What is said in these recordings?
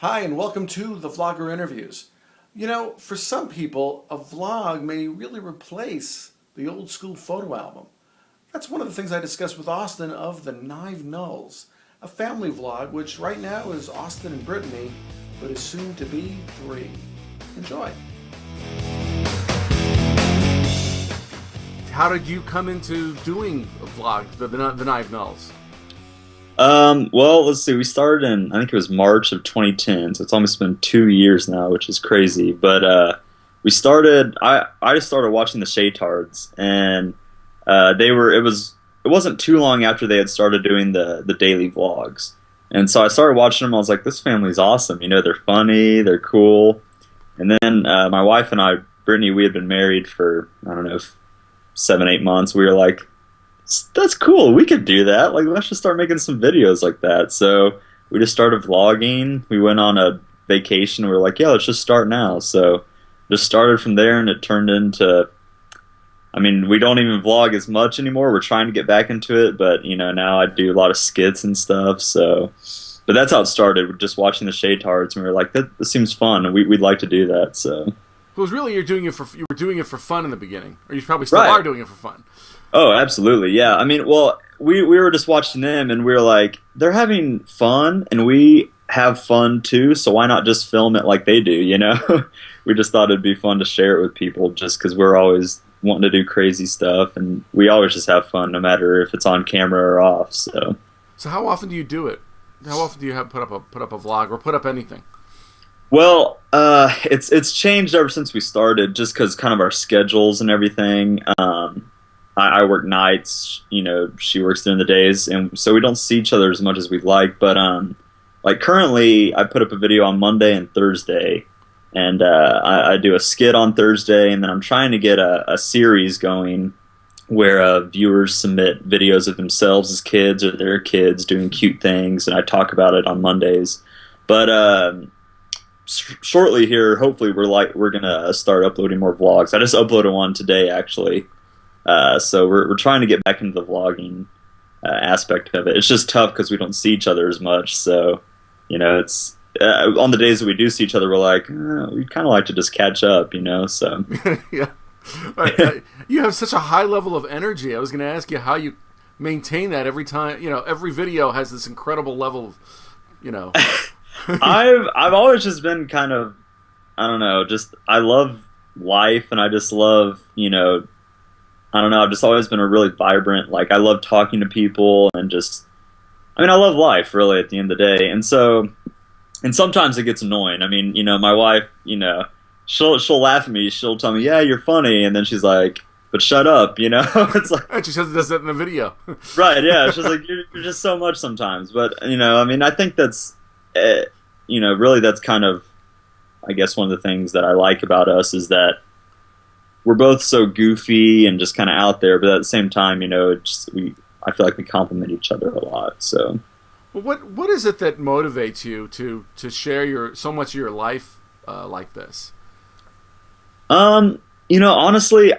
Hi, and welcome to the Vlogger Interviews. You know, for some people, a vlog may really replace the old school photo album. That's one of the things I discussed with Austin of TheNiveNulls, a family vlog which right now is Austin and Brittany, but is soon to be 3. Enjoy. How did you come into doing a vlog, the TheNiveNulls? Well, let's see. We started in, I think it was March of 2010, so it's almost been 2 years now, which is crazy. But I just started watching the Shaytards, and it wasn't too long after they had started doing the daily vlogs. And so I started watching them. I was like, this family's awesome. You know, they're funny, they're cool. And then my wife and I, Brittany, we had been married for, I don't know, 7-8 months. We were like, that's cool, we could do that. Like, let's just start making some videos like that. So we just started vlogging. We went on a vacation. We were like, yeah, let's just start now. So just started from there, and it turned into, I mean, we don't even vlog as much anymore. We're trying to get back into it, but you know, now I do a lot of skits and stuff. So, but that's how it started. We're just watching the Shaytards, and we were like, this seems fun, and we'd like to do that. So it was really you were doing it for fun in the beginning, or you probably still are doing it for fun. Oh, absolutely, yeah. I mean, well, we were just watching them, and we were like, they're having fun, and we have fun too, so why not just film it like they do, you know? We just thought it'd be fun to share it with people, just because we're always wanting to do crazy stuff, and we always just have fun, no matter if it's on camera or off. So how often do you do it? How often do you put up a vlog or put up anything? Well, it's changed ever since we started, just because kind of our schedules and everything. I work nights, you know, she works during the days, and so we don't see each other as much as we'd like. But like currently, I put up a video on Monday and Thursday, and I do a skit on Thursday, and then I'm trying to get a series going where viewers submit videos of themselves as kids or their kids doing cute things, and I talk about it on Mondays. But shortly here, hopefully, we're gonna start uploading more vlogs. I just uploaded one today, actually. So we're trying to get back into the vlogging aspect of it. It's just tough because we don't see each other as much. So, you know, it's on the days that we do see each other, we're like, we'd kind of like to just catch up, you know. So yeah, you have such a high level of energy. I was going to ask you how you maintain that every time. You know, every video has this incredible level of, you know. I've always just been kind of, I don't know, just I love life, and I just love, you know, I don't know, I've just always been a really vibrant, like, I love talking to people, and just, I mean, I love life, really, at the end of the day. And so, and sometimes it gets annoying. I mean, you know, my wife, you know, she'll laugh at me, she'll tell me, yeah, you're funny, and then she's like, but shut up, you know? It's like, and she says that in the video. Right, yeah, she's like, you're just so much sometimes. But, you know, I mean, I think that's, you know, really that's kind of, I guess one of the things that I like about us is that we're both so goofy and just kind of out there, but at the same time, you know, I feel like we complement each other a lot. So, well, what is it that motivates you to share so much of your life like this? You know, honestly,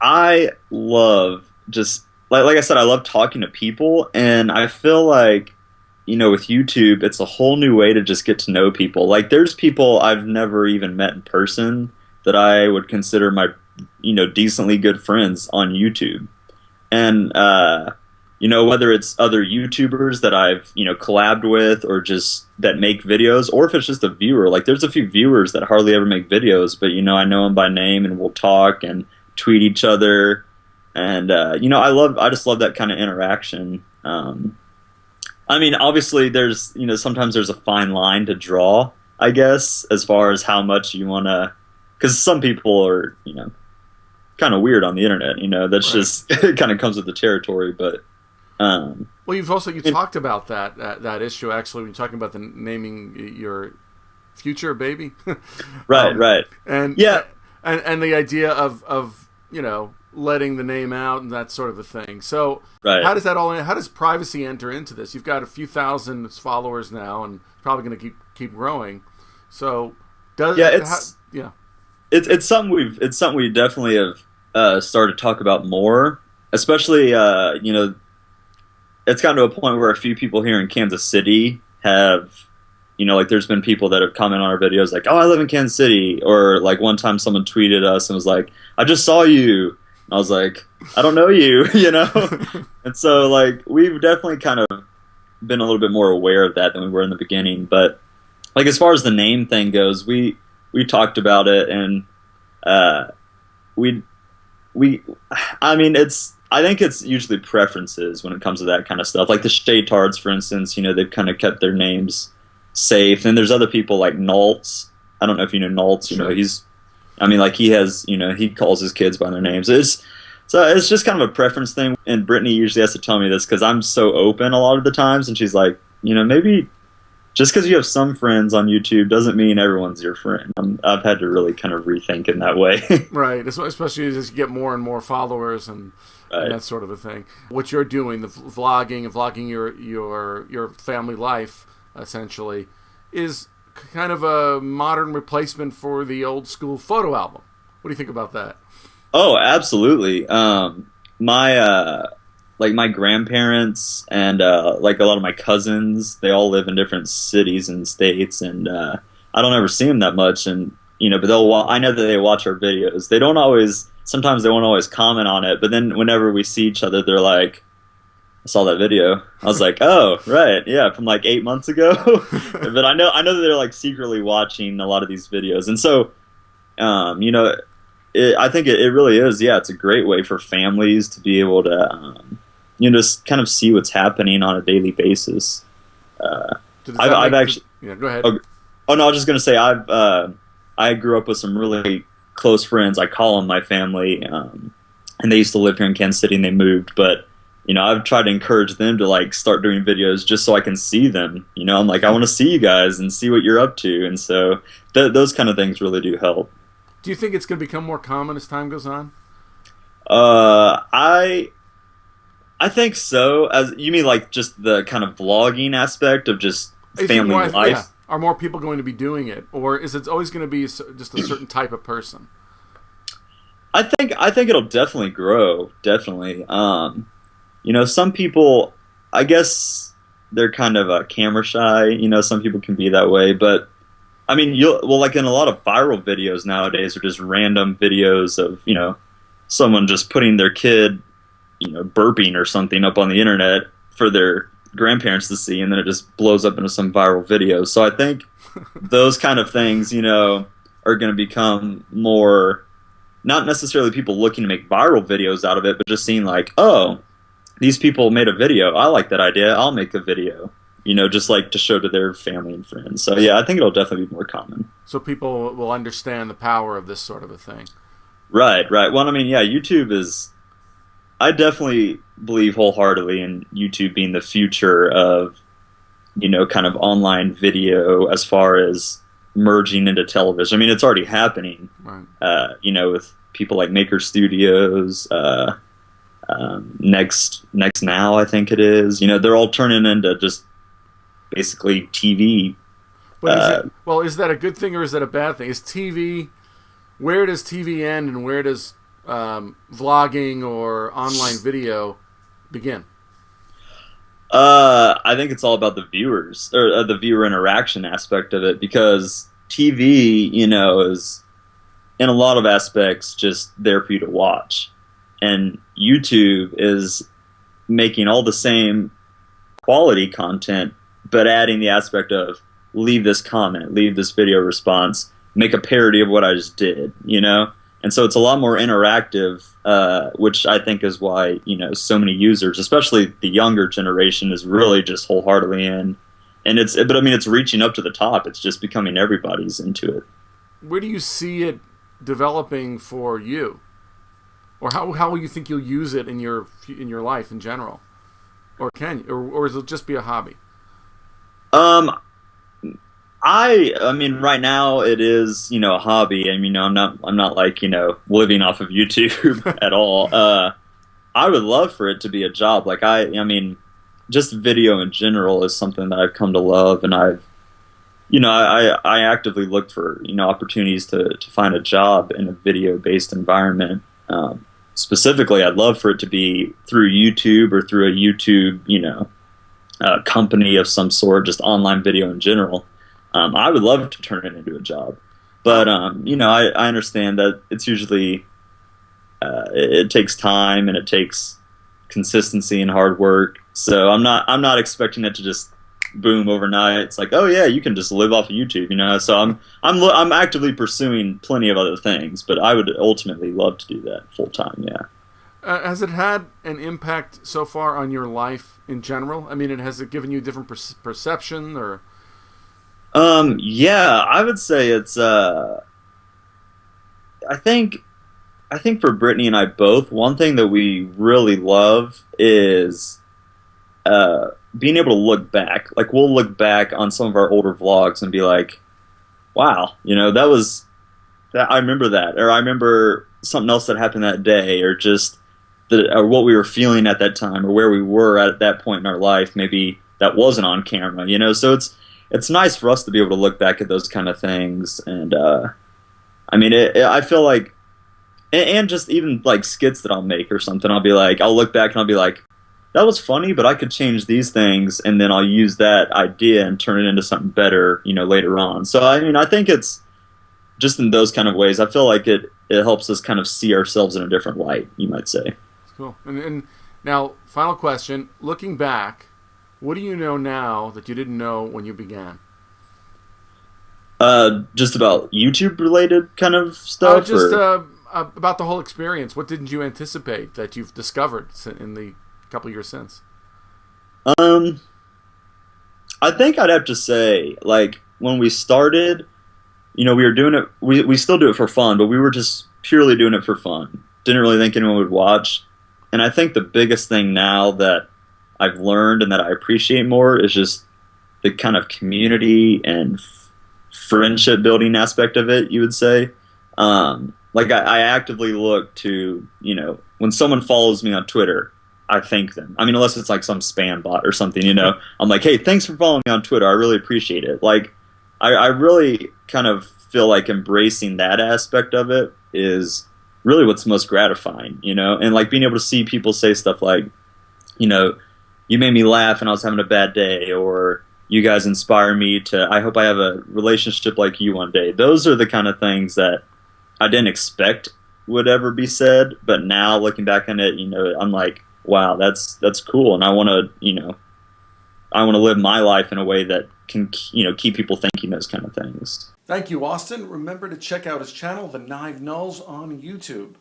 I love just like I said, I love talking to people, and I feel like, you know, with YouTube, it's a whole new way to just get to know people. Like, there's people I've never even met in person that I would consider my, you know, decently good friends on YouTube. And, you know, whether it's other YouTubers that I've, you know, collabed with, or just that make videos, or if it's just a viewer. Like, there's a few viewers that hardly ever make videos, but, you know, I know them by name, and we'll talk and tweet each other. And, you know, I just love that kind of interaction. I mean, obviously there's, you know, sometimes there's a fine line to draw, I guess, as far as how much you want to, because some people are, you know, kind of weird on the internet, you know, that's just, it kind of comes with the territory. But well, you talked about that issue, actually, when you're talking about the naming your future baby. Right. And yeah, and the idea of, you know, letting the name out and that sort of a thing. So how does privacy enter into this? You've got a few thousand followers now, and probably going to keep growing. So it's something we definitely have started to talk about more, especially you know, it's gotten to a point where a few people here in Kansas City have like there's been people that have commented on our videos like, oh, I live in Kansas City, or like one time someone tweeted us and was like, I just saw you. And I was like, I don't know you, And so like we've definitely kind of been a little bit more aware of that than we were in the beginning. But like as far as the name thing goes, we talked about it, and we I mean I think it's usually preferences when it comes to that kind of stuff. Like the Shaytards, for instance, they've kind of kept their names safe. And there's other people like Nulls. I don't know if you know Nulls. Sure. He has, he calls his kids by their names. So it's just kind of a preference thing. And Brittany usually has to tell me this because I'm so open a lot of the times. And she's like, maybe just because you have some friends on YouTube doesn't mean everyone's your friend. I've had to really kind of rethink in that way. Right, especially as you get more and more followers and that sort of a thing. What you're doing, the vlogging and vlogging your family life, essentially, is kind of a modern replacement for the old school photo album. What do you think about that? Oh, absolutely. My grandparents and like a lot of my cousins, they all live in different cities and states, and I don't ever see them that much. And but I know that they watch our videos. Sometimes they won't always comment on it, but then whenever we see each other, they're like, I saw that video. I was like, oh, right, yeah, from like 8 months ago. But I know that they're like secretly watching a lot of these videos, and so I think it really is. Yeah, it's a great way for families to be able to just kind of see what's happening on a daily basis. I've actually go ahead. Oh no, I was just gonna say I grew up with some really close friends. I call them my family, and they used to live here in Kansas City, and they moved. But I've tried to encourage them to like start doing videos just so I can see them. I'm like, I want to see you guys and see what you're up to, and so those kind of things really do help. Do you think it's going to become more common as time goes on? I think so. As you mean, like just the kind of vlogging aspect of just family life. Yeah. Are more people going to be doing it, or is it always going to be just a certain type of person? I think it'll definitely grow. Definitely. Some people, I guess they're kind of camera shy. Some people can be that way, but I mean, like in a lot of viral videos nowadays are just random videos of someone just putting their kid burping or something up on the internet for their grandparents to see, and then it just blows up into some viral video. So I think those kind of things are going to become more, not necessarily people looking to make viral videos out of it, but just seeing like, oh, these people made a video, I like that idea, I'll make a video, just like to show to their family and friends. So yeah, I think it'll definitely be more common. So people will understand the power of this sort of a thing. Right. Well, I mean, yeah, YouTube is, I definitely believe wholeheartedly in YouTube being the future of, kind of online video as far as merging into television. I mean, it's already happening, right. With people like Maker Studios, Next Now, I think it is. They're all turning into just basically TV. Is that a good thing or is that a bad thing? Where does TV end and where does vlogging or online video begin? I think it's all about the viewers or the viewer interaction aspect of it, because TV, is in a lot of aspects just there for you to watch, and YouTube is making all the same quality content, but adding the aspect of leave this comment, leave this video response, make a parody of what I just did, And so it's a lot more interactive, which I think is why, so many users, especially the younger generation, is really just wholeheartedly in. And it's reaching up to the top. It's just becoming everybody's into it. Where do you see it developing for you? Or how will you think you'll use it in your life in general? Or or will it just be a hobby? I mean, right now it is, a hobby. I mean, I'm not like, living off of YouTube at all. I would love for it to be a job. Like I mean, just video in general is something that I've come to love, and I actively look for, opportunities to find a job in a video-based environment. Specifically, I'd love for it to be through YouTube or through a YouTube, company of some sort, just online video in general. I would love to turn it into a job, but you know, I understand that it's usually it takes time and it takes consistency and hard work. So I'm not expecting it to just boom overnight. It's like, oh yeah, you can just live off of YouTube, you know. So I'm actively pursuing plenty of other things, but I would ultimately love to do that full time. Yeah. Has it had an impact so far on your life in general? I mean, has it given you a different perception or? Yeah, I would say it's I think for Brittany and I both, one thing that we really love is being able to look back. Like, we'll look back on some of our older vlogs and be like, wow, you know, I remember that, or I remember something else that happened that day, or just or what we were feeling at that time, or where we were at that point in our life, maybe that wasn't on camera, you know. So it's nice for us to be able to look back at those kind of things. And I mean, I feel like, and just even like skits that I'll make or something, I'll look back and I'll be like, that was funny, but I could change these things, and then I'll use that idea and turn it into something better, you know, later on. So I mean, I think it's just in those kind of ways, I feel like it helps us kind of see ourselves in a different light, you might say. Cool. And now, final question. Looking back, what do you know now that you didn't know when you began? Just about YouTube related kind of stuff? About the whole experience. What didn't you anticipate that you've discovered in the couple years since? I think I'd have to say, like, when we started, you know, we were doing it, we still do it for fun, but we were just purely doing it for fun. Didn't really think anyone would watch. And I think the biggest thing now that I've learned and that I appreciate more is just the kind of community and friendship building aspect of it, you would say. Like, I actively look to, you know, when someone follows me on Twitter, I thank them. I mean, unless it's like some spam bot or something, you know. I'm like, hey, thanks for following me on Twitter. I really appreciate it. Like, I really kind of feel like embracing that aspect of it is really what's most gratifying, you know. And like being able to see people say stuff like, you know, you made me laugh and I was having a bad day, or you guys inspire me to, I hope I have a relationship like you one day. Those are the kind of things that I didn't expect would ever be said, but now looking back on it, you know, I'm like, wow, that's cool, and I want to, you know, I want to live my life in a way that can, you know, keep people thinking those kind of things. Thank you, Austin. Remember to check out his channel, TheNiveNulls, on YouTube.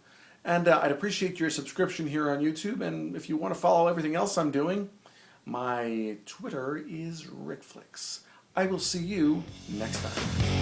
And I'd appreciate your subscription here on YouTube. And if you want to follow everything else I'm doing, my Twitter is RickFlix. I will see you next time.